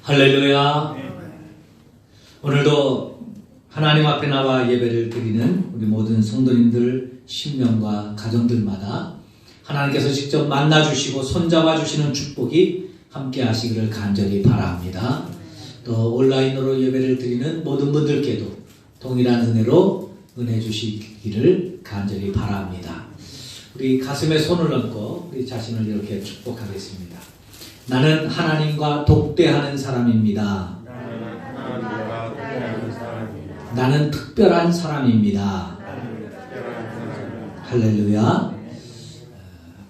할렐루야. 오늘도 하나님 앞에 나와 예배를 드리는 우리 모든 성도님들 신명과 가정들마다 하나님께서 직접 만나주시고 손잡아주시는 축복이 함께 하시기를 간절히 바랍니다. 또 온라인으로 예배를 드리는 모든 분들께도 동일한 은혜로 은혜 주시기를 간절히 바랍니다. 우리 가슴에 손을 얹고 우리 자신을 이렇게 축복하겠습니다. 나는 하나님과 독대하는 사람입니다. 나는 특별한 사람입니다. 할렐루야.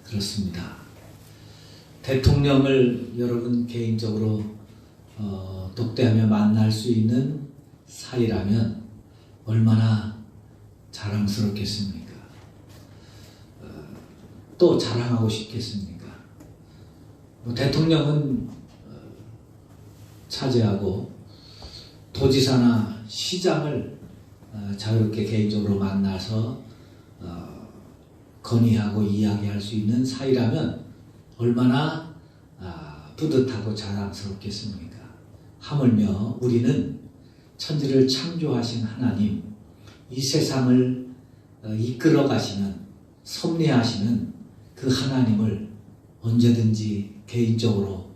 그렇습니다. 대통령을 여러분 개인적으로 독대하며 만날 수 있는 사이라면 얼마나 자랑스럽겠습니까? 또 자랑하고 싶겠습니까? 대통령은 차지하고 도지사나 시장을 자유롭게 개인적으로 만나서 건의하고 이야기할 수 있는 사이라면 얼마나 뿌듯하고 자랑스럽겠습니까? 하물며 우리는 천지를 창조하신 하나님, 이 세상을 이끌어 가시는, 섭리하시는 그 하나님을 언제든지 개인적으로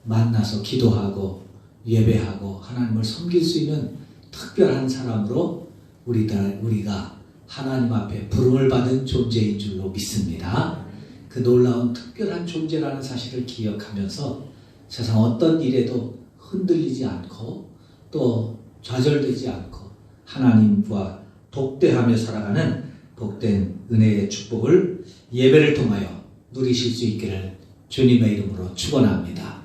만나서 기도하고 예배하고 하나님을 섬길 수 있는 특별한 사람으로 우리가 하나님 앞에 부름을 받은 존재인 줄로 믿습니다. 그 놀라운 특별한 존재라는 사실을 기억하면서 세상 어떤 일에도 흔들리지 않고 또 좌절되지 않고 하나님과 독대하며 살아가는 복된 은혜의 축복을 예배를 통하여 누리실 수 있기를 주님의 이름으로 축원합니다.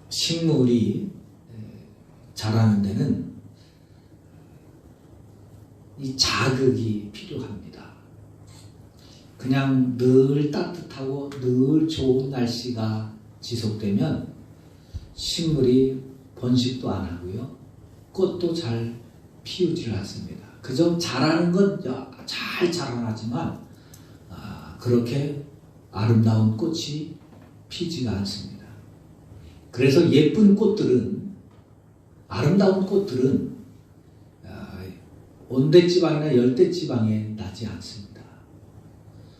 식물이 자라는 데는 이 자극이 필요합니다. 그냥 늘 따뜻하고 늘 좋은 날씨가 지속되면 식물이 번식도 안 하고요. 꽃도 잘 피우질 않습니다. 그저 자라는 건 잘 자라나지만 그렇게 아름다운 꽃이 피지가 않습니다. 그래서 예쁜 꽃들은, 아름다운 꽃들은 온대지방이나 열대지방에 나지 않습니다.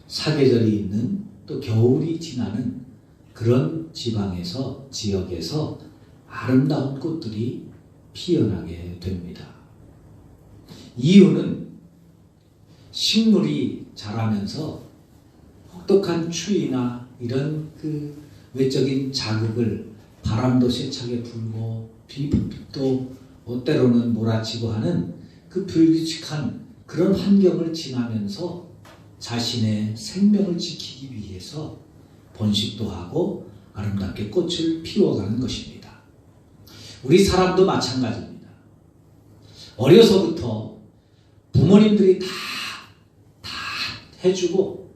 사계절이 있는 또 겨울이 지나는 그런 지역에서 아름다운 꽃들이 피어나게 됩니다. 이유는 식물이 자라면서 혹독한 추위나 이런 그 외적인 자극을 바람도 세차게 불고 비도 때로는 몰아치고 하는 그 불규칙한 그런 환경을 지나면서 자신의 생명을 지키기 위해서 번식도 하고 아름답게 꽃을 피워가는 것입니다. 우리 사람도 마찬가지입니다. 어려서부터 부모님들이 다 해주고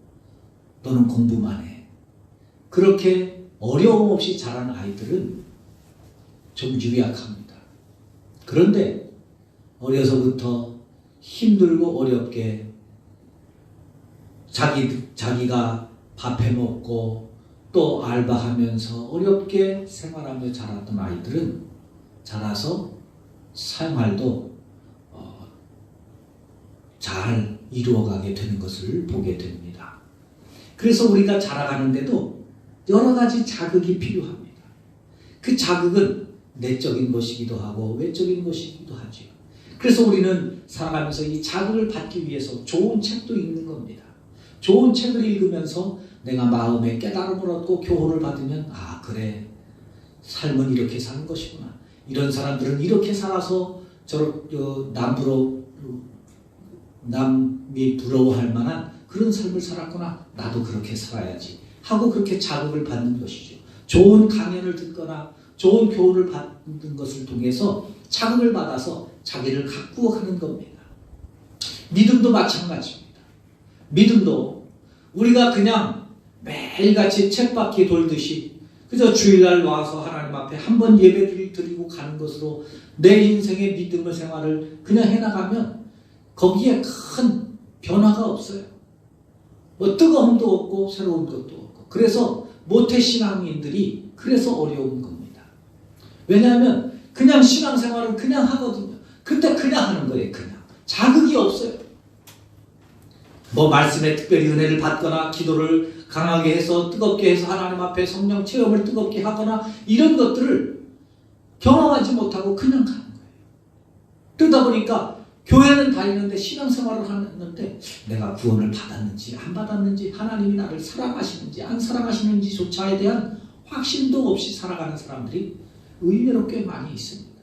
너는 공부만 해. 그렇게 어려움 없이 자란 아이들은 좀 유약합니다. 그런데 어려서부터 힘들고 어렵게 자기가 밥 해먹고 또 알바하면서 어렵게 생활하며 자랐던 아이들은 자라서 생활도 잘 이루어가게 되는 것을 보게 됩니다. 그래서 우리가 자라가는데도 여러 가지 자극이 필요합니다. 그 자극은 내적인 것이기도 하고 외적인 것이기도 하죠. 그래서 우리는 살아가면서 이 자극을 받기 위해서 좋은 책도 읽는 겁니다. 좋은 책을 읽으면서 내가 마음의 깨달음을 얻고 교훈을 받으면 그래, 삶은 이렇게 사는 것이구나. 이런 사람들은 이렇게 살아서 남이 부러워할 만한 그런 삶을 살았구나. 나도 그렇게 살아야지 하고 그렇게 자극을 받는 것이죠. 좋은 강연을 듣거나 좋은 교훈을 받는 것을 통해서 자극을 받아서 자기를 가꾸어가는 겁니다. 믿음도 마찬가지입니다. 믿음도 우리가 그냥 매일같이 쳇바퀴 돌듯이 그저 주일날 와서 하나님 앞에 한번 예배를 드리고 가는 것으로 내 인생의 믿음의 생활을 그냥 해나가면 거기에 큰 변화가 없어요. 뭐 뜨거움도 없고 새로운 것도 없고. 그래서 모태신앙인들이 그래서 어려운 겁니다. 왜냐하면 그냥 신앙생활을 그냥 하거든요. 근데 그냥 하는 거예요. 그냥. 자극이 없어요. 뭐 말씀에 특별히 은혜를 받거나 기도를 강하게 해서 뜨겁게 해서 하나님 앞에 성령 체험을 뜨겁게 하거나 이런 것들을 경험하지 못하고 그냥 가는 거예요. 그러다 보니까 교회는 다니는데 신앙생활을 하는데 내가 구원을 받았는지 안 받았는지 하나님이 나를 사랑하시는지 안 사랑하시는지조차에 대한 확신도 없이 살아가는 사람들이 의외로 꽤 많이 있습니다.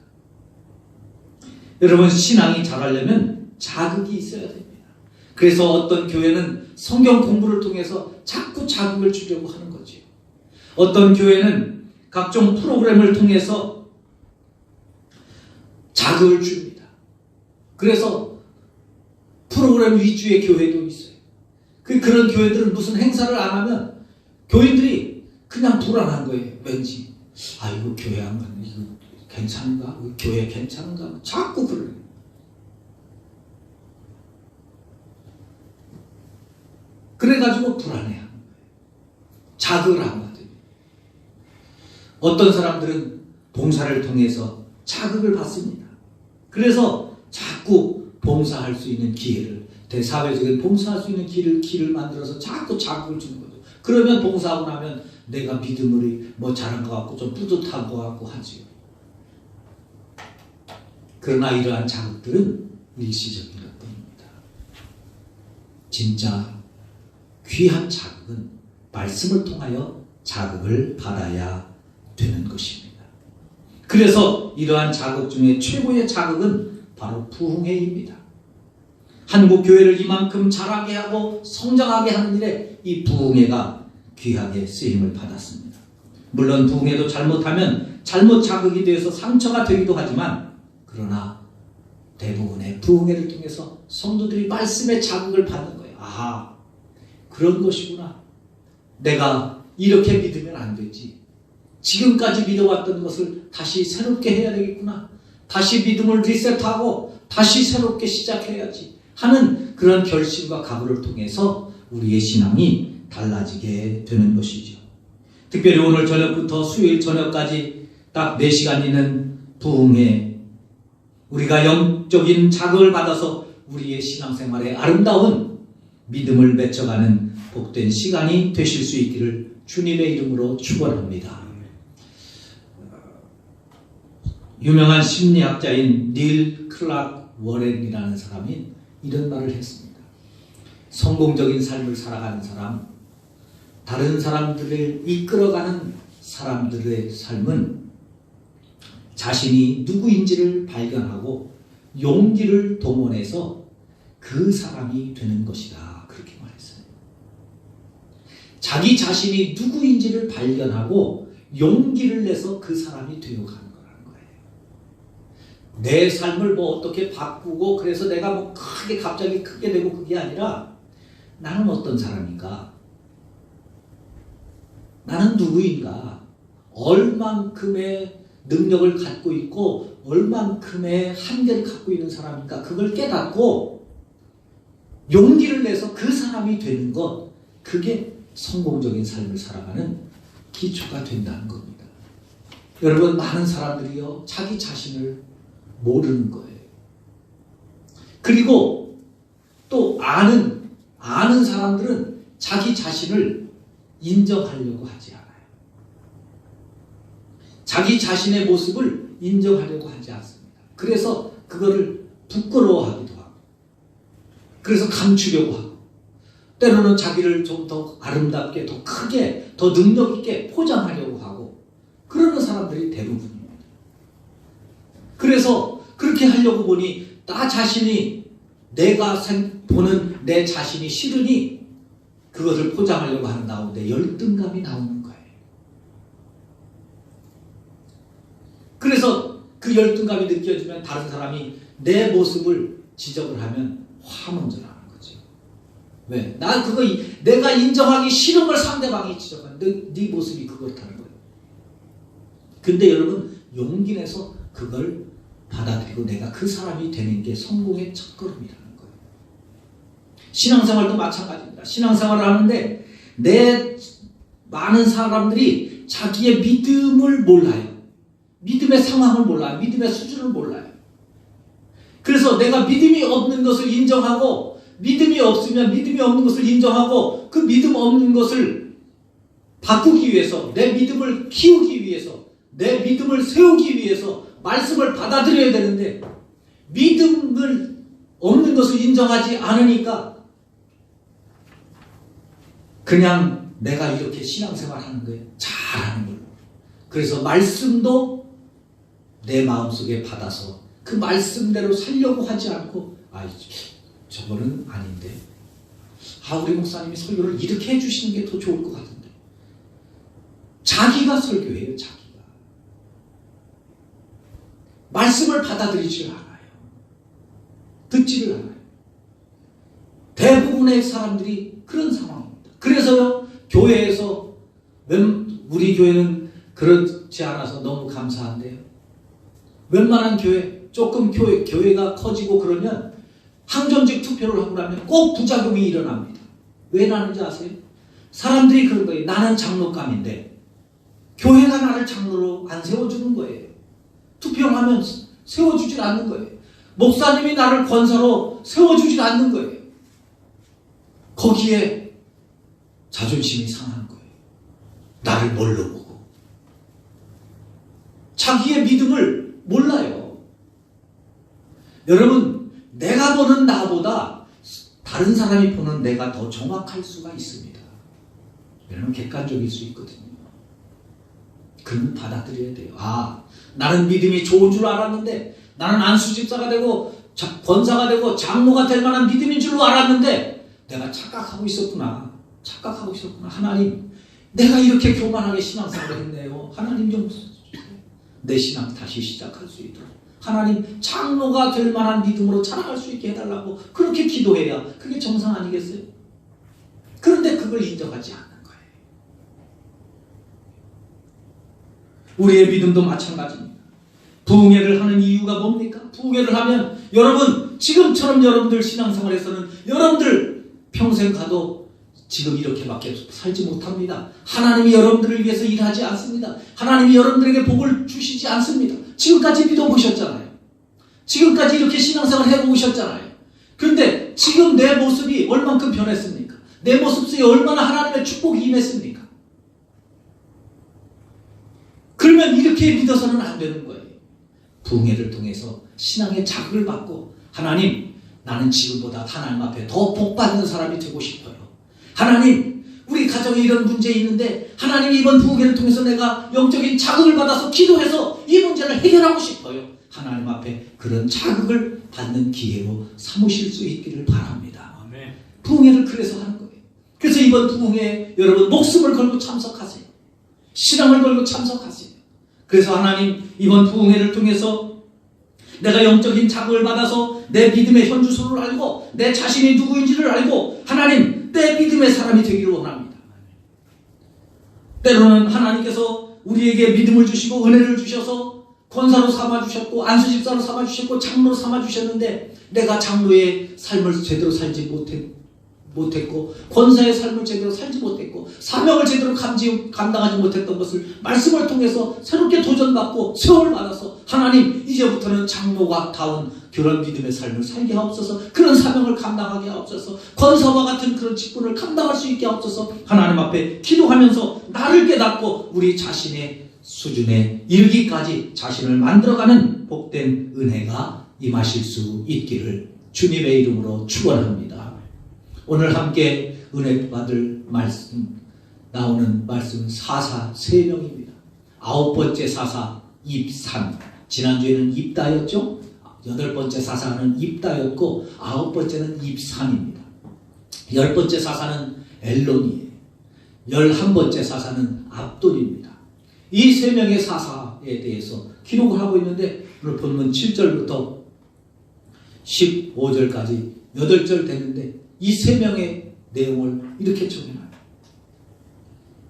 여러분, 신앙이 자라려면 자극이 있어야 됩니다. 그래서 어떤 교회는 성경 공부를 통해서 자꾸 자극을 주려고 하는 거죠. 어떤 교회는 각종 프로그램을 통해서 자극을 줍니다. 그래서 프로그램 위주의 교회도 있어요. 그런 교회들은 무슨 행사를 안 하면 교인들이 그냥 불안한 거예요. 왠지 이거 교회 안 가는 이거 괜찮은가? 교회 괜찮은가? 자꾸 그래요. 그래가지고 불안해하는 거예요. 자극을 안 받아요. 어떤 사람들은 봉사를 통해서 자극을 받습니다. 그래서 자꾸 봉사할 수 있는 기회를, 대사회적인 봉사할 수 있는 길을 만들어서 자꾸 자극을 주는 거죠. 그러면 봉사하고 나면 내가 믿음을 잘한 것 같고 좀 뿌듯한 것 같고 하지요. 그러나 이러한 자극들은 일시적인 것뿐입니다. 진짜 귀한 자극은 말씀을 통하여 자극을 받아야 되는 것입니다. 그래서 이러한 자극 중에 최고의 자극은 바로 부흥회입니다. 한국 교회를 이만큼 자라게 하고 성장하게 하는 일에 이 부흥회가 귀하게 쓰임을 받았습니다. 물론 부흥회도 잘못하면 잘못 자극이 되어서 상처가 되기도 하지만, 그러나 대부분의 부흥회를 통해서 성도들이 말씀의 자극을 받는 거예요. 아하, 그런 것이구나. 내가 이렇게 믿으면 안 되지. 지금까지 믿어왔던 것을 다시 새롭게 해야 되겠구나. 다시 믿음을 리셋하고 다시 새롭게 시작해야지 하는 그런 결심과 각오를 통해서 우리의 신앙이 달라지게 되는 것이죠. 특별히 오늘 저녁부터 수요일 저녁까지 딱 4시간 있는 부흥회, 우리가 영적인 자극을 받아서 우리의 신앙생활에 아름다운 믿음을 맺혀가는 복된 시간이 되실 수 있기를 주님의 이름으로 축원합니다. 유명한 심리학자인 닐 클락 워렌이라는 사람이 이런 말을 했습니다. 성공적인 삶을 살아가는 사람, 다른 사람들을 이끌어가는 사람들의 삶은 자신이 누구인지를 발견하고 용기를 동원해서 그 사람이 되는 것이다. 그렇게 말했어요. 자기 자신이 누구인지를 발견하고 용기를 내서 그 사람이 되어가는 거라는 거예요. 내 삶을 어떻게 바꾸고 그래서 내가 크게 갑자기 크게 되고 그게 아니라, 나는 어떤 사람인가? 나는 누구인가? 얼만큼의 능력을 갖고 있고 얼만큼의 한계를 갖고 있는 사람인가? 그걸 깨닫고 용기를 내서 그 사람이 되는 것, 그게 성공적인 삶을 살아가는 기초가 된다는 겁니다. 여러분, 많은 사람들이요, 자기 자신을 모르는 거예요. 그리고 또 아는 사람들은 자기 자신을 인정하려고 하지 않아요. 자기 자신의 모습을 인정하려고 하지 않습니다. 그래서 그거를 부끄러워하기도 하고, 그래서 감추려고 하고, 때로는 자기를 좀 더 아름답게, 더 크게, 더 능력 있게 포장하려고 하고, 그러는 사람들이 대부분입니다. 그래서 그렇게 하려고 보니 나 자신이, 내가 보는 내 자신이 싫으니 그것을 포장하려고 하는 가운데 열등감이 나오는 거예요. 그래서 그 열등감이 느껴지면 다른 사람이 내 모습을 지적을 하면 화먼저 나는 거죠. 왜? 내가 인정하기 싫은 걸 상대방이 지적하는 네 모습이 그렇다는 거예요. 근데 여러분, 용기 내서 그걸 받아들이고 내가 그 사람이 되는 게 성공의 첫걸음이라는 거예요. 신앙생활도 마찬가지입니다. 신앙생활을 하는데 내 많은 사람들이 자기의 믿음을 몰라요. 믿음의 상황을 몰라요. 믿음의 수준을 몰라요. 그래서 내가 믿음이 없는 것을 인정하고, 믿음이 없으면 믿음이 없는 것을 인정하고, 그 믿음 없는 것을 바꾸기 위해서, 내 믿음을 키우기 위해서, 내 믿음을 세우기 위해서 말씀을 받아들여야 되는데, 믿음을 없는 것을 인정하지 않으니까 그냥 내가 이렇게 신앙생활하는 거예요. 잘하는 걸로. 그래서 말씀도 내 마음속에 받아서 그 말씀대로 살려고 하지 않고, 저거는 아닌데, 우리 목사님이 설교를 이렇게 해주시는 게 더 좋을 것 같은데, 자기가 설교해요. 자기가 말씀을 받아들이지 않아요. 듣지를 않아요. 대부분의 사람들이 그런 상황입니다. 그래서요, 교회에서, 우리 교회는 그렇지 않아서 너무 감사한데요, 웬만한 교회, 조금 교회가 커지고 그러면 항전직 투표를 하고 나면 꼭 부작용이 일어납니다. 왜 나는지 아세요? 사람들이 그런 거예요. 나는 장로감인데 교회가 나를 장로로 안 세워주는 거예요. 투표하면 세워주질 않는 거예요. 목사님이 나를 권사로 세워주질 않는 거예요. 거기에 자존심이 상하는 거예요. 나를 뭘로 보고. 자기의 믿음을 몰라요. 여러분, 내가 보는 나보다 다른 사람이 보는 내가 더 정확할 수가 있습니다. 여러분, 객관적일 수 있거든요. 그건 받아들여야 돼요. 나는 믿음이 좋은 줄 알았는데, 나는 안수집사가 되고 권사가 되고 장로가 될 만한 믿음인 줄로 알았는데 내가 착각하고 있었구나. 하나님, 내가 이렇게 교만하게 신앙생활을 했네요. 하나님 좀 내 신앙 다시 시작할 수 있도록, 하나님 장로가 될 만한 믿음으로 자라갈 수 있게 해달라고 그렇게 기도해야 그게 정상 아니겠어요? 그런데 그걸 인정하지 않는 거예요. 우리의 믿음도 마찬가지입니다. 부흥회를 하는 이유가 뭡니까? 부흥회를 하면 여러분, 지금처럼 여러분들 신앙생활에서는 여러분들 평생 가도 지금 이렇게밖에 살지 못합니다. 하나님이 여러분들을 위해서 일하지 않습니다. 하나님이 여러분들에게 복을 주시지 않습니다. 지금까지 믿어보셨잖아요. 지금까지 이렇게 신앙생활 해보셨잖아요. 그런데 지금 내 모습이 얼만큼 변했습니까? 내 모습 속에 얼마나 하나님의 축복이 임했습니까? 그러면 이렇게 믿어서는 안 되는 거예요. 부흥회를 통해서 신앙의 자극을 받고, 하나님, 나는 지금보다 하나님 앞에 더 복받는 사람이 되고 싶어요. 하나님, 우리 가정에 이런 문제 있는데 하나님, 이번 부흥회를 통해서 내가 영적인 자극을 받아서 기도해서 이 문제를 해결하고 싶어요. 하나님 앞에 그런 자극을 받는 기회로 삼으실 수 있기를 바랍니다. 아멘. 부흥회를 그래서 하는 거예요. 그래서 이번 부흥회에 여러분 목숨을 걸고 참석하세요. 신앙을 걸고 참석하세요. 그래서 하나님, 이번 부흥회를 통해서 내가 영적인 자극을 받아서 내 믿음의 현주소를 알고 내 자신이 누구인지를 알고 하나님, 내 믿음의 사람이 되기를 원합니다. 때로는 하나님께서 우리에게 믿음을 주시고 은혜를 주셔서 권사로 삼아주셨고 안수집사로 삼아주셨고 장로로 삼아주셨는데 내가 장로의 삶을 제대로 살지 못했고 권사의 삶을 제대로 살지 못했고 사명을 제대로 감당하지 못했던 것을 말씀을 통해서 새롭게 도전받고 세월을 받아서 하나님, 이제부터는 장로가 다운 그런 믿음의 삶을 살게 하옵소서. 그런 사명을 감당하게 하옵소서. 권사와 같은 그런 직분을 감당할 수 있게 하옵소서. 하나님 앞에 기도하면서 나를 깨닫고 우리 자신의 수준에 이르기까지 자신을 만들어가는 복된 은혜가 임하실 수 있기를 주님의 이름으로 축원합니다. 오늘 함께 은혜 받을 말씀, 나오는 말씀은 사사 3명입니다. 9번째 사사 입산. 지난주에는 입다였죠. 8번째 사사는 입다였고 9번째는 입산입니다. 10번째 사사는 엘론이에요. 11번째 사사는 압돈입니다. 이 3명의 사사에 대해서 기록을 하고 있는데 오늘 본문 7절부터 15절까지 8절 되는데 이 3명의 내용을 이렇게 정해놔요.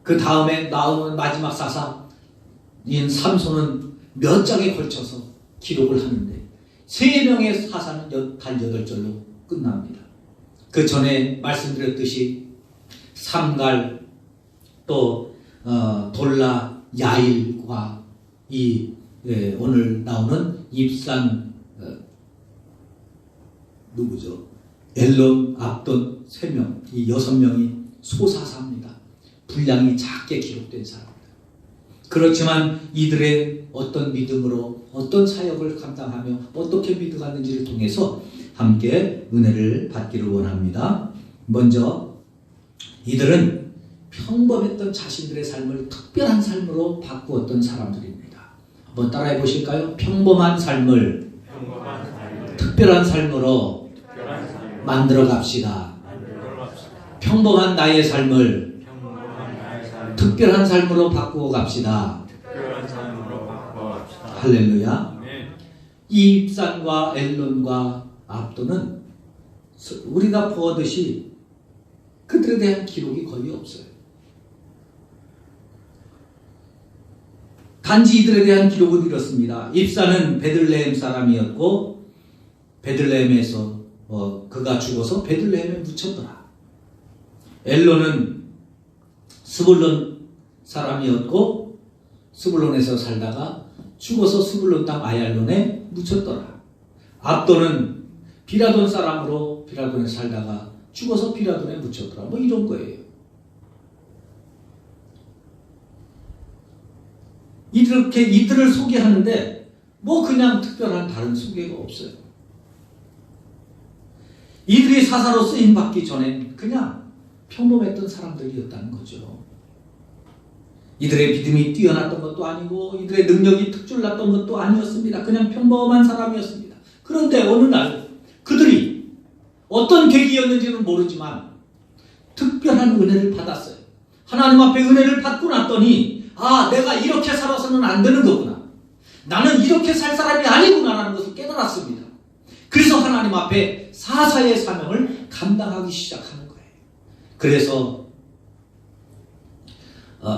그 다음에 나오는 마지막 사사인 삼손은 몇 장에 걸쳐서 기록을 하는데 3명의 사사는 단 8절로 끝납니다. 그 전에 말씀드렸듯이 삼갈 또 돌라 야일과 오늘 나오는 입산 누구죠? 엘론, 압돈 3명, 이 6명이 소사사입니다. 분량이 작게 기록된 사람입니다. 그렇지만 이들의 어떤 믿음으로 어떤 사역을 감당하며 어떻게 믿어갔는지를 통해서 함께 은혜를 받기를 원합니다. 먼저 이들은 평범했던 자신들의 삶을 특별한 삶으로 바꾸었던 사람들입니다. 한번 따라해 보실까요? 평범한 삶을 특별한 삶으로 만들어 갑시다. 평범한 나의 삶을 특별한 삶으로 바꾸어 갑시다. 할렐루야. 이 입산과 엘론과 압돈은 우리가 보았듯이 그들에 대한 기록이 거의 없어요. 단지 이들에 대한 기록은 이렇습니다. 입산은 베들레헴 사람이었고 베들레헴에서 그가 죽어서 베들레헴에 묻혔더라. 엘론은 스불론 사람이었고 스불론에서 살다가 죽어서 스불론 땅 아얄론에 묻혔더라. 압돈은 비라돈 사람으로 비라돈에 살다가 죽어서 비라돈에 묻혔더라. 뭐 이런 거예요. 이렇게 이들을 소개하는데 뭐 그냥 특별한 다른 소개가 없어요. 이들이 사사로 쓰임 받기 전엔 그냥 평범했던 사람들이었다는 거죠. 이들의 믿음이 뛰어났던 것도 아니고 이들의 능력이 특출났던 것도 아니었습니다. 그냥 평범한 사람이었습니다. 그런데 어느 날 그들이 어떤 계기였는지는 모르지만 특별한 은혜를 받았어요. 하나님 앞에 은혜를 받고 났더니 내가 이렇게 살아서는 안 되는 거구나. 나는 이렇게 살 사람이 아니구나라는 것을 깨달았습니다. 그래서 하나님 앞에 사사의 사명을 감당하기 시작하는 거예요. 그래서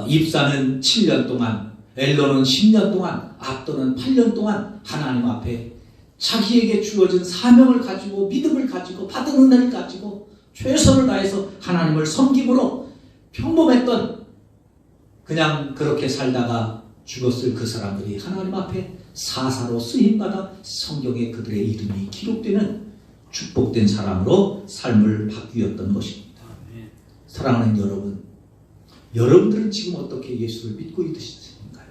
입사는 7년 동안, 엘론은 10년 동안, 압돈은 8년 동안 하나님 앞에 자기에게 주어진 사명을 가지고 믿음을 가지고 받은 은혜를 가지고 최선을 다해서 하나님을 섬김으로 평범했던 그냥 그렇게 살다가 죽었을 그 사람들이 하나님 앞에 사사로 쓰임받아 성경에 그들의 이름이 기록되는 축복된 사람으로 삶을 바뀌었던 것입니다. 사랑하는 여러분, 여러분들은 지금 어떻게 예수를 믿고 있으신가요?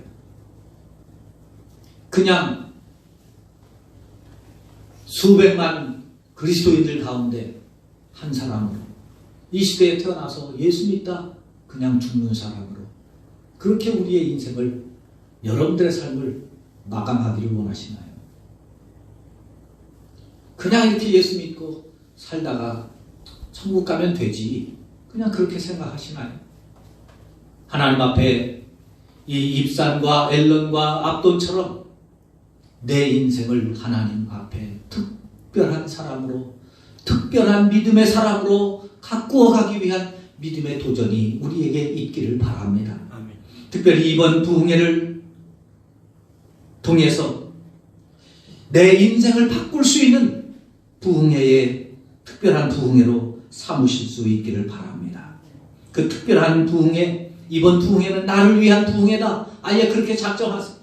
그냥 수백만 그리스도인들 가운데 한 사람으로 이 시대에 태어나서 예수 믿다 그냥 죽는 사람으로 그렇게 우리의 인생을 여러분들의 삶을 마감하기를 원하시나요? 그냥 이렇게 예수 믿고 살다가 천국 가면 되지 그냥 그렇게 생각하시나요? 하나님 앞에 이 입산과 엘론과 압돈처럼 내 인생을 하나님 앞에 특별한 사람으로 특별한 믿음의 사람으로 가꾸어 가기 위한 믿음의 도전이 우리에게 있기를 바랍니다. 아멘. 특별히 이번 부흥회를 통해서 내 인생을 바꿀 수 있는 부흥회의 특별한 부흥회로 삼으실 수 있기를 바랍니다. 그 특별한 부흥회, 이번 부흥회는 나를 위한 부흥회다. 아예 그렇게 작정하세요.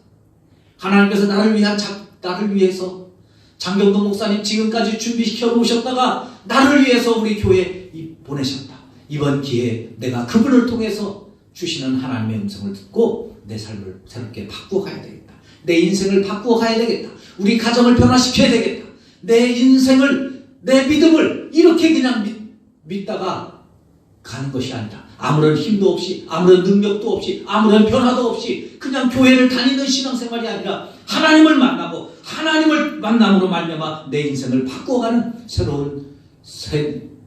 하나님께서 나를 위해서 장경동 목사님 지금까지 준비시켜 놓으셨다가 나를 위해서 우리 교회에 보내셨다. 이번 기회에 내가 그분을 통해서 주시는 하나님의 음성을 듣고 내 삶을 새롭게 바꾸어 가야 되겠다. 내 인생을 바꾸어 가야 되겠다. 우리 가정을 변화시켜야 되겠다. 내 인생을, 내 믿음을 이렇게 그냥 믿다가 가는 것이 아니라 아무런 힘도 없이, 아무런 능력도 없이, 아무런 변화도 없이 그냥 교회를 다니는 신앙생활이 아니라 하나님을 만나고 하나님을 만남으로 말미암아 내 인생을 바꿔가는 새로운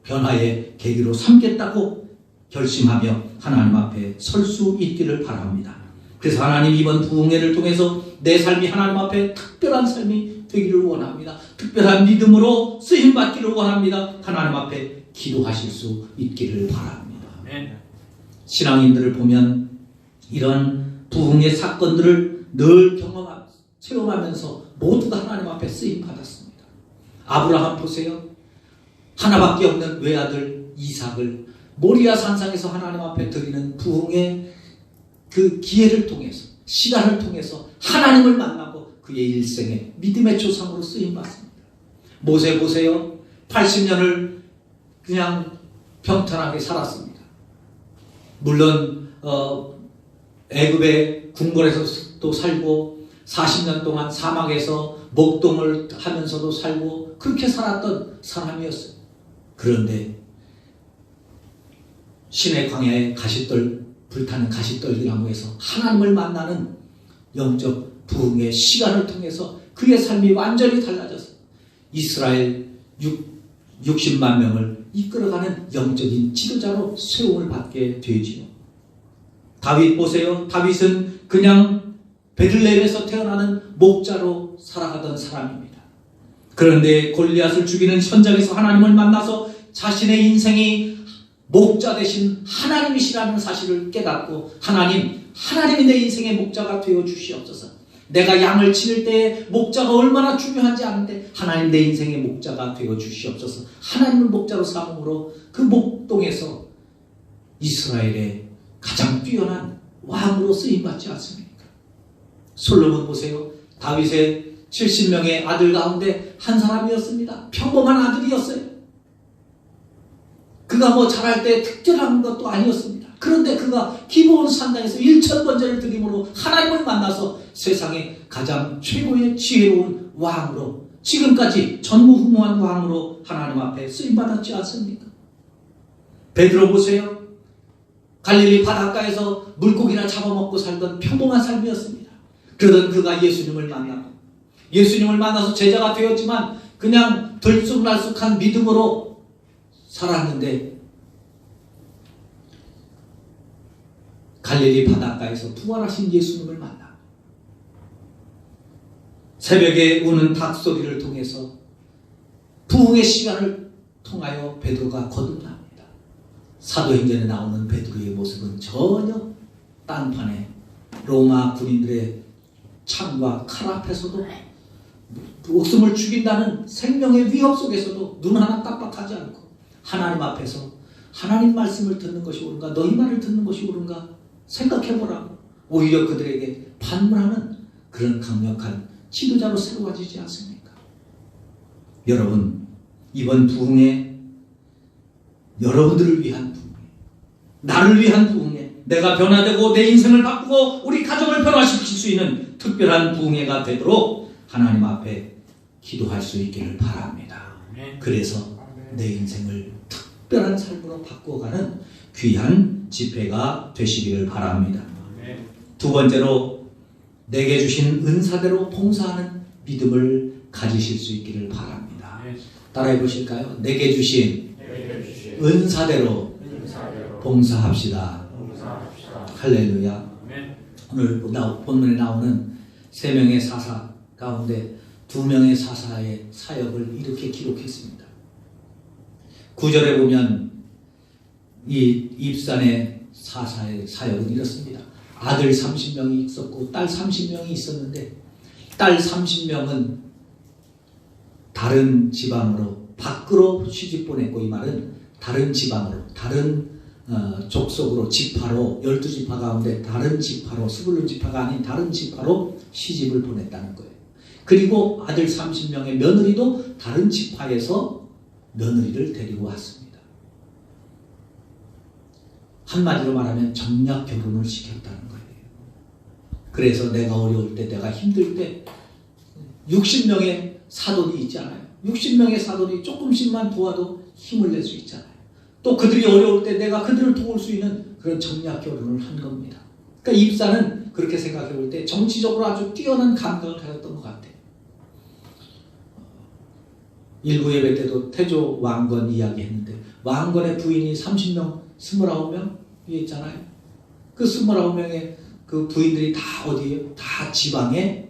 변화의 계기로 삼겠다고 결심하며 하나님 앞에 설 수 있기를 바랍니다. 그래서 하나님 이번 부흥회를 통해서 내 삶이 하나님 앞에 특별한 삶이 되기를 원합니다. 특별한 믿음으로 쓰임받기를 원합니다. 하나님 앞에 기도하실 수 있기를 바랍니다. 신앙인들을 보면 이런 부흥의 사건들을 늘 체험하면서 모두가 하나님 앞에 쓰임받았습니다. 아브라함 보세요. 하나밖에 없는 외아들 이삭을 모리아 산상에서 하나님 앞에 드리는 부흥의 그 기회를 통해서, 시간을 통해서 하나님을 만나고 그의 일생에 믿음의 조상으로 쓰임받습니다. 모세 보세요. 80년을 그냥 평탄하게 살았습니다. 물론 애굽의 궁궐에서도 살고 40년 동안 사막에서 목동을 하면서도 살고 그렇게 살았던 사람이었어요. 그런데 신의 광야에 불타는 가시떨기 나무에서 하나님을 만나는 영적 부흥의 시간을 통해서 그의 삶이 완전히 달라졌어요. 이스라엘 60만 명을 이끌어가는 영적인 지도자로 세움을 받게 되지요. 다윗 보세요. 다윗은 그냥 베들레헴에서 태어나는 목자로 살아가던 사람입니다. 그런데 골리앗을 죽이는 현장에서 하나님을 만나서 자신의 인생이 목자 대신 하나님이시라는 사실을 깨닫고 하나님이 내 인생의 목자가 되어 주시옵소서. 내가 양을 치를 때에 목자가 얼마나 중요한지 아는데 하나님 내 인생의 목자가 되어 주시옵소서. 하나님을 목자로 삼음으로 그 목동에서 이스라엘의 가장 뛰어난 왕으로 쓰임받지 않습니까? 솔로몬 보세요. 다윗의 70명의 아들 가운데 한 사람이었습니다. 평범한 아들이었어요. 그가 뭐 잘할 때 특별한 것도 아니었습니다. 그런데 그가 기브온 산당에서 1000번제를 드림으로 하나님을 만나서 세상에 가장 최고의 지혜로운 왕으로, 지금까지 전무후무한 왕으로 하나님 앞에 쓰임받았지 않습니까? 베드로 보세요. 갈릴리 바닷가에서 물고기나 잡아먹고 살던 평범한 삶이었습니다. 그러던 그가 예수님을 만나서 제자가 되었지만 그냥 들쑥날쑥한 믿음으로 살았는데 갈릴리 바닷가에서 부활하신 예수님을 만나 새벽에 우는 닭소리를 통해서 부흥의 시간을 통하여 베드로가 거듭납니다. 사도행전에 나오는 베드로의 모습은 전혀 딴판에 로마 군인들의 창과 칼 앞에서도 목숨을 죽인다는 생명의 위협 속에서도 눈 하나 깜빡하지 않고 하나님 앞에서 하나님 말씀을 듣는 것이 옳은가, 너희 말을 듣는 것이 옳은가 생각해보라고 오히려 그들에게 반문하는 그런 강력한 지도자로 세워지지 않습니까? 여러분, 이번 부흥에 여러분들을 위한 부흥에, 나를 위한 부흥에, 내가 변화되고 내 인생을 바꾸고 우리 가정을 변화시킬 수 있는 특별한 부흥회가 되도록 하나님 앞에 기도할 수 있기를 바랍니다. 그래서 내 인생을 특별한 삶으로 바꿔가는 귀한 집회가 되시기를 바랍니다. 두 번째로 내게 주신 은사대로 봉사하는 믿음을 가지실 수 있기를 바랍니다. 따라해 보실까요? 내게 주신 은사대로 봉사합시다. 할렐루야. 오늘 본문에 나오는 3명의 사사 가운데 2명의 사사의 사역을 이렇게 기록했습니다. 9절에 보면 이 입산의 사사의 사역은 이렇습니다. 아들 30명이 있었고 딸 30명이 있었는데 딸 30명은 다른 지방으로 밖으로 시집 보냈고, 이 말은 다른 지방으로, 다른 족속으로, 지파로, 12지파 가운데 다른 지파로, 스불론 지파가 아닌 다른 지파로 시집을 보냈다는 거예요. 그리고 아들 30명의 며느리도 다른 지파에서 며느리를 데리고 왔습니다. 한마디로 말하면 정략 결혼을 시켰다는 거예요. 그래서 내가 어려울 때, 내가 힘들 때 60명의 사돈이 있잖아요. 60명의 사돈이 조금씩만 도와도 힘을 낼 수 있잖아요. 또 그들이 어려울 때 내가 그들을 도울 수 있는 그런 정략 결혼을 한 겁니다. 그러니까 입사는 그렇게 생각해 볼 때 정치적으로 아주 뛰어난 감각을 가졌던 것 같아요. 일부 예배 때도 태조 왕건 이야기했는데 왕건의 부인이 30명, 29명 있잖아요. 그 29명의 그 부인들이 다 어디예요? 다 지방의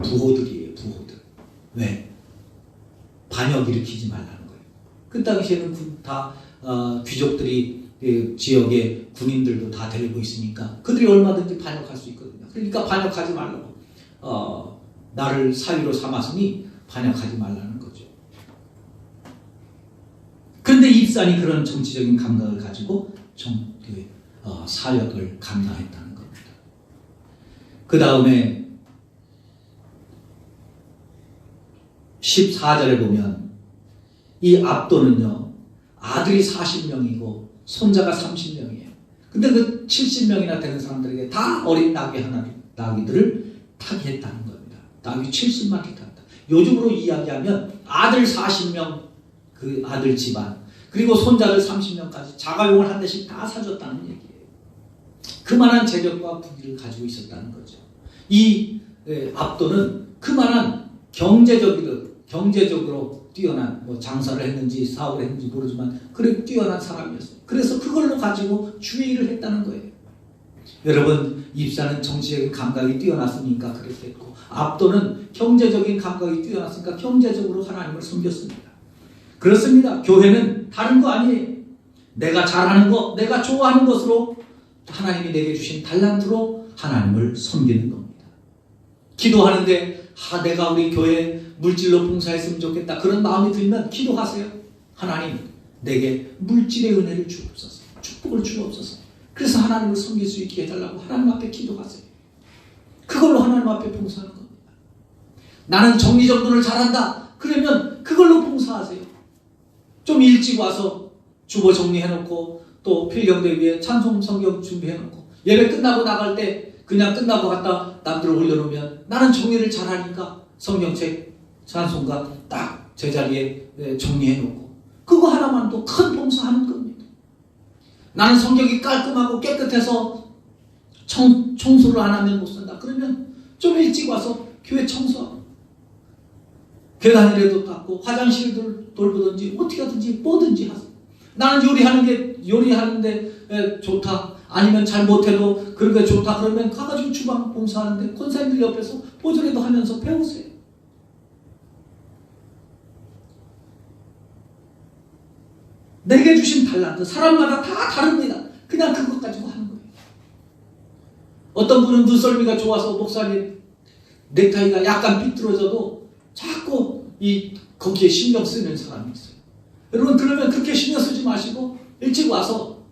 부호들이에요. 부호들. 왜? 반역 일으키지 말라는 거예요. 그 당시에는 다 귀족들이 지역의 군인들도 다 데리고 있으니까 그들이 얼마든지 반역할 수 있거든요. 그러니까 반역하지 말라고 나를 사위로 삼았으니 반역하지 말라는 거죠. 그런데 입산이 그런 정치적인 감각을 가지고 사역을 감당했다는 겁니다. 그 다음에 14절에 보면 이 압도는요, 아들이 40명이고 손자가 30명이에요. 근데 그 70명이나 되는 사람들에게 다 어린 나귀들을 타게 했다는 겁니다. 나귀 70마리 탔다. 요즘으로 이야기하면 아들 40명, 그 아들 집안, 그리고 손자들 30명까지 자가용을 한 대씩 다 사줬다는 얘기예요. 그만한 재력과 부귀를 가지고 있었다는 거죠. 이 압도는 그만한 경제적으로 뛰어난, 뭐 장사를 했는지 사업을 했는지 모르지만 그래 뛰어난 사람이었어요. 그래서 그걸로 가지고 주의를 했다는 거예요. 여러분, 입사는 정치적인 감각이 뛰어났으니까 그랬겠고, 압도는 경제적인 감각이 뛰어났으니까 경제적으로 하나님을 섬겼습니다. 그렇습니다. 교회는 다른 거 아니에요. 내가 잘하는 거, 내가 좋아하는 것으로 하나님이 내게 주신 달란트로 하나님을 섬기는 겁니다. 기도하는데 내가 우리 교회 물질로 봉사했으면 좋겠다, 그런 마음이 들면 기도하세요. 하나님, 내게 물질의 은혜를 주옵소서, 축복을 주옵소서. 그래서 하나님을 섬길 수 있게 해달라고 하나님 앞에 기도하세요. 그걸로 하나님 앞에 봉사하는 겁니다. 나는 정리정돈을 잘한다, 그러면 그걸로 봉사하세요. 좀 일찍 와서 주보 정리해놓고 또 필경대 위에 찬송 성경 준비해놓고 예배 끝나고 나갈 때 그냥 끝나고 갔다 남들 올려놓으면 나는 정리를 잘하니까 성경책 찬송가 딱 제자리에 정리해놓고 그거 하나만도 큰 봉사하는 겁니다. 나는 성경이 깔끔하고 깨끗해서 청소를 안 하면 못 산다, 그러면 좀 일찍 와서 교회 청소하고 계단이라도 닦고 화장실을 돌보든지 어떻게 하든지 뭐든지 하세요. 나는 요리하는데 좋다, 아니면 잘 못해도 그런 게 좋다, 그러면 가가지고 주방 봉사하는데 권사님들 옆에서 보조라도 하면서 배우세요. 내게 주신 달란트, 사람마다 다 다릅니다. 그냥 그것 가지고 하는 거예요. 어떤 분은 눈썰미가 좋아서 목사님 넥타이가 약간 삐뚤어져도 자꾸 거기에 신경 쓰는 사람이 있어요. 여러분, 그러면 그렇게 신경 쓰지 마시고 일찍 와서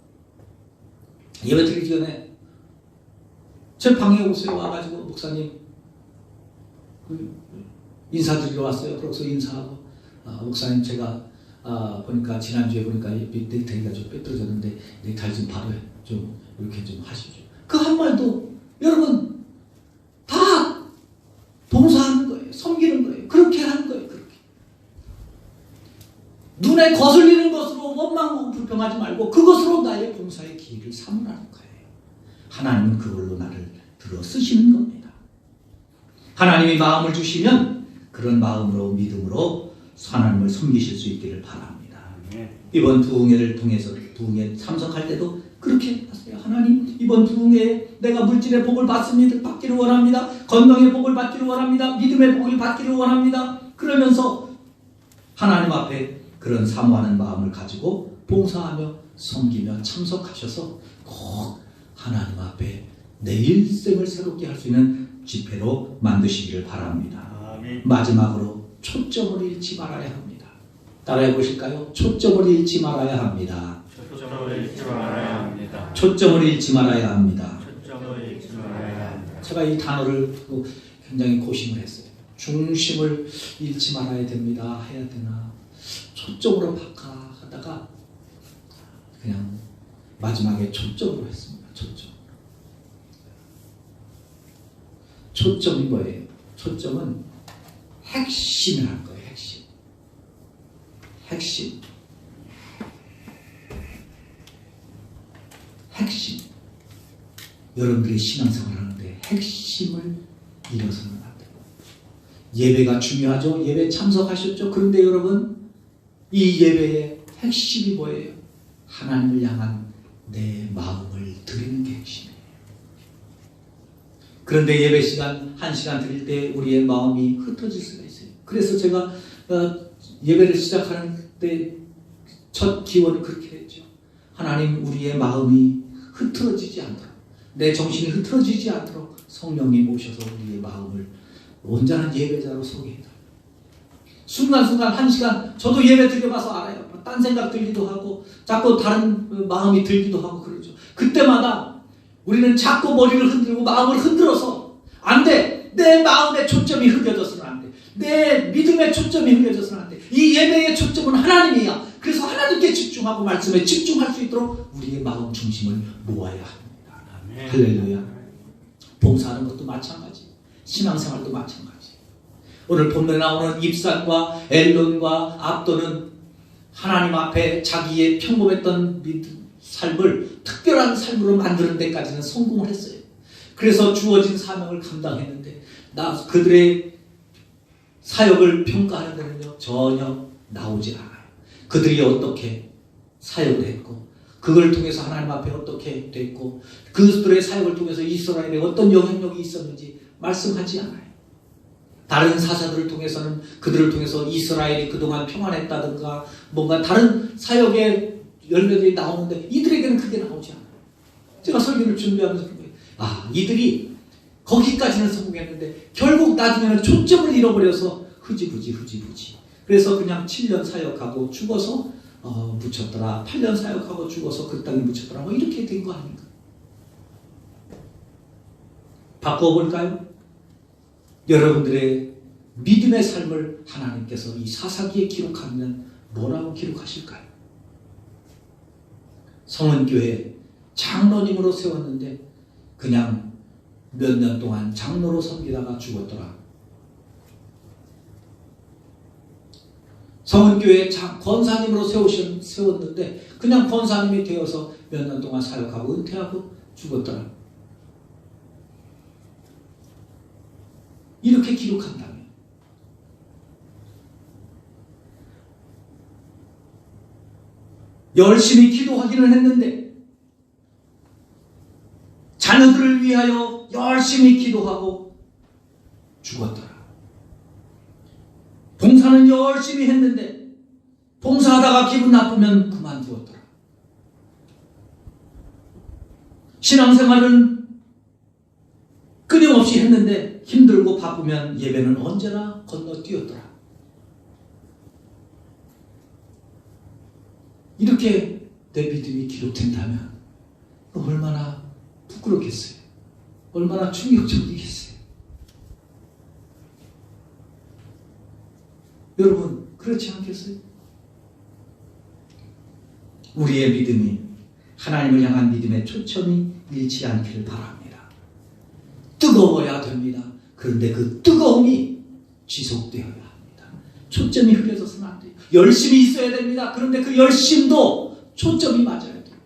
예배 드리기 전에 제 방에 오세요. 와가지고 목사님 인사드리러 왔어요. 그래서 인사하고 목사님 제가 보니까 지난주에 보니까 넥타이가 좀 삐뚤어졌는데 넥타이 좀 바로 좀 이렇게 좀 하시죠. 그 한말도 여러분 다 봉사하는 거예요. 섬기는 거예요. 그렇게 하는 거예요. 그렇게 눈에 거슬리는 것으로 원망하고 불평하지 말고 그것으로 나의 봉사의 기회를 삼으라는 거예요. 하나님은 그걸로 나를 들어 쓰시는 겁니다. 하나님이 마음을 주시면 그런 마음으로 믿음으로 하나님을 섬기실 수 있기를 바랍니다. 이번 부흥회를 통해서 부흥회 참석할 때도 그렇게 하세요. 하나님, 이번 부흥회에 내가 물질의 복을 받기를 원합니다. 건강의 복을 받기를 원합니다. 믿음의 복을 받기를 원합니다. 그러면서 하나님 앞에 그런 사모하는 마음을 가지고 봉사하며 섬기며 참석하셔서 꼭 하나님 앞에 내 일생을 새롭게 할 수 있는 집회로 만드시기를 바랍니다. 아멘. 마지막으로 초점을 잃지 말아야 합니다. 따라해 보실까요? 초점을 잃지 말아야 합니다. 초점을 잃지 말아야 합니다. 초점을 잃지 말아야 합니다. 초점을 잃지 말아야 합니다. 제가 이 단어를 듣고 굉장히 고심을 했어요. 중심을 잃지 말아야 됩니다. 해야 되나? 초점으로 바꿔 하다가 그냥 마지막에 초점으로 했습니다. 초점이 뭐예요? 초점은 핵심이라는 거예요. 핵심. 여러분들이 신앙생활 하는데 핵심을 잃어서는 안 되고, 예배가 중요하죠. 예배 참석하셨죠. 그런데 여러분, 이 예배의 핵심이 뭐예요? 하나님을 향한 내 마음을 드리는 게 핵심이에요. 그런데 예배 시간 1시간 드릴 때 우리의 마음이 흩어질 수가 있어요. 그래서 제가 예배를 시작하는 때 첫 기원을 그렇게 했죠. 하나님, 우리의 마음이 흐트러지지 않도록, 내 정신이 흐트러지지 않도록 성령님 오셔서 우리의 마음을 온전한 예배자로 소개해달라고. 순간순간 1시간, 저도 예배 드려봐서 알아요. 딴 생각 들기도 하고 자꾸 다른 마음이 들기도 하고 그러죠. 그때마다 우리는 자꾸 머리를 흔들고 마음을 흔들어서 안 돼. 내 마음의 초점이 흐려져서는 안 돼. 내 믿음의 초점이 흐려져서는 안 돼. 이 예배의 초점은 하나님이야. 그래서 하나님께 집중하고 말씀에 집중할 수 있도록 우리의 마음 중심을 모아야 합니다. 할렐루야. 봉사하는 것도 마찬가지. 신앙생활도 마찬가지. 오늘 본문에 나오는 입산과 엘론과 압도는 하나님 앞에 자기의 평범했던 삶을 특별한 삶으로 만드는 데까지는 성공을 했어요. 그래서 주어진 사명을 감당했는데 그들의 사역을 평가하는 데는요 전혀 나오지 않아요. 그들이 어떻게 사역을 했고 그걸 통해서 하나님 앞에 어떻게 됐고 그들의 사역을 통해서 이스라엘에 어떤 영향력이 있었는지 말씀하지 않아요. 다른 사사들을 통해서는 그들을 통해서 이스라엘이 그동안 평안했다든가 뭔가 다른 사역의 열매들이 나오는데 이들에게는 그게 나오지 않아요. 제가 설교를 준비하면서 거예요. 이들이 거기까지는 성공했는데 결국 나중에는 초점을 잃어버려서 흐지부지 그래서 그냥 7년 사역하고 죽어서 묻혔더라. 8년 사역하고 죽어서 그 땅에 묻혔더라. 뭐 이렇게 된 거 아닙니까? 바꿔볼까요? 여러분들의 믿음의 삶을 하나님께서 이 사사기에 기록하면 뭐라고 기록하실까요? 성은교회 장로님으로 세웠는데 그냥 몇 년 동안 장로로 섬기다가 죽었더라. 성은교회 권사님으로 세웠는데 그냥 권사님이 되어서 몇 년 동안 사역하고 은퇴하고 죽었더라. 이렇게 기록한다면 열심히 기도하기는 했는데 자녀들을 위하여 열심히 기도하고 죽었더라. 봉사는 열심히 했는데 봉사하다가 기분 나쁘면 그만두었더라. 신앙생활은 끊임없이 했는데 힘들고 바쁘면 예배는 언제나 건너뛰었더라. 이렇게 내 믿음이 기록된다면 얼마나 부끄럽겠어요. 얼마나 충격적이겠어요. 여러분 그렇지 않겠어요? 우리의 믿음이 하나님을 향한 믿음의 초점이 잃지 않기를 바랍니다. 뜨거워야 됩니다. 그런데 그 뜨거움이 지속되어야 합니다. 초점이 흐려져서는 안 돼요. 열심히 있어야 됩니다. 그런데 그 열심도 초점이 맞아야 돼요.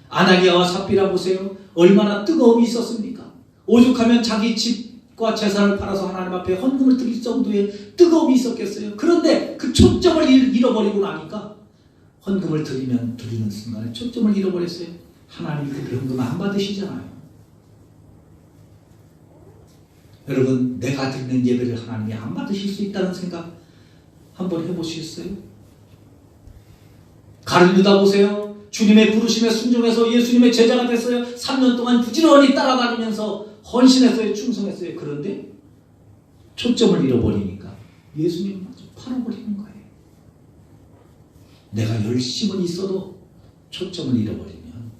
아나니아와 삽비라 보세요. 얼마나 뜨거움이 있었습니까? 오죽하면 자기 집과 재산을 팔아서 하나님 앞에 헌금을 드릴 정도의 뜨거움이 있었겠어요. 그런데 그 초점을 잃어버리고 나니까 헌금을 드리는 순간에 초점을 잃어버렸어요. 하나님이 그 헌금 안 받으시잖아요. 여러분 내가 드리는 예배를 하나님이 안 받으실 수 있다는 생각 한번 해보시겠어요? 가룟 유다 보세요. 주님의 부르심에 순종해서 예수님의 제자가 됐어요. 3년 동안 부지런히 따라다니면서 헌신했어요. 충성했어요. 그런데 초점을 잃어버리니까 예수님 마저 팔아버리는 거예요. 내가 열심히 있어도 초점을 잃어버리면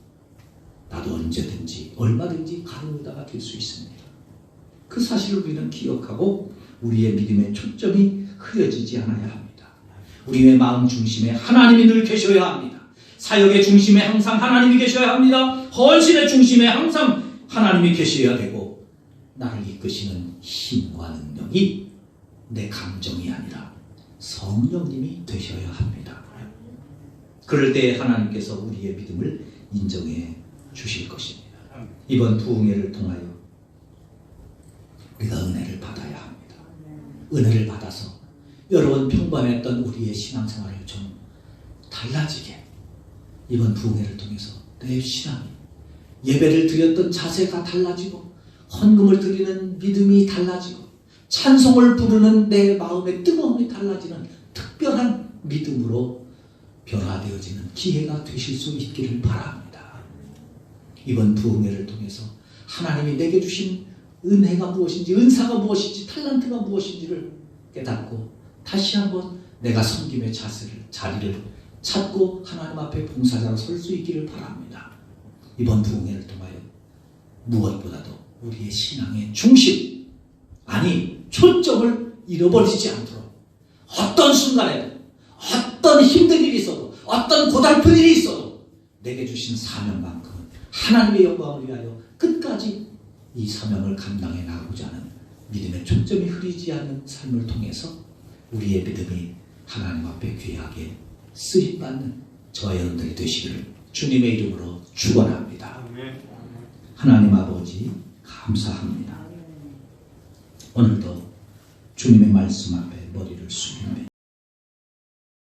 나도 언제든지 얼마든지 가룟 유다가 될 수 있습니다. 그 사실을 우리는 기억하고 우리의 믿음의 초점이 흐려지지 않아야 합니다. 우리의 마음 중심에 하나님이 늘 계셔야 합니다. 사역의 중심에 항상 하나님이 계셔야 합니다. 헌신의 중심에 항상 하나님이 계셔야 되고 나를 이끄시는 힘과 능력이 내 감정이 아니라 성령님이 되셔야 합니다. 그럴 때 하나님께서 우리의 믿음을 인정해 주실 것입니다. 이번 부흥회를 통하여 우리가 은혜를 받아야 합니다. 은혜를 받아서 여러분 평범했던 우리의 신앙생활을 좀 달라지게 이번 부흥회를 통해서 내 신앙이 예배를 드렸던 자세가 달라지고 헌금을 드리는 믿음이 달라지고 찬송을 부르는 내 마음의 뜨거움이 달라지는 특별한 믿음으로 변화되어지는 기회가 되실 수 있기를 바랍니다. 이번 부흥회를 통해서 하나님이 내게 주신 은혜가 무엇인지 은사가 무엇인지 탈란트가 무엇인지를 깨닫고 다시 한번 내가 섬김의 자리를 찾고 하나님 앞에 봉사자로 설 수 있기를 바랍니다. 이번 부흥회를 통하여 무엇보다도 우리의 신앙의 중심 아니 초점을 잃어버리지 않도록 어떤 순간에도 어떤 힘든 일이 있어도 어떤 고달픈 일이 있어도 내게 주신 사명만큼은 하나님의 영광을 위하여 끝까지 이 사명을 감당해 나가고자 하는 믿음의 초점이 흐리지 않는 삶을 통해서 우리의 믿음이 하나님 앞에 귀하게 쓰임받는 저와 여러분들이 되시기를 주님의 이름으로 축원합니다. 하나님 아버지 감사합니다. 오늘도 주님의 말씀 앞에 머리를 숙이며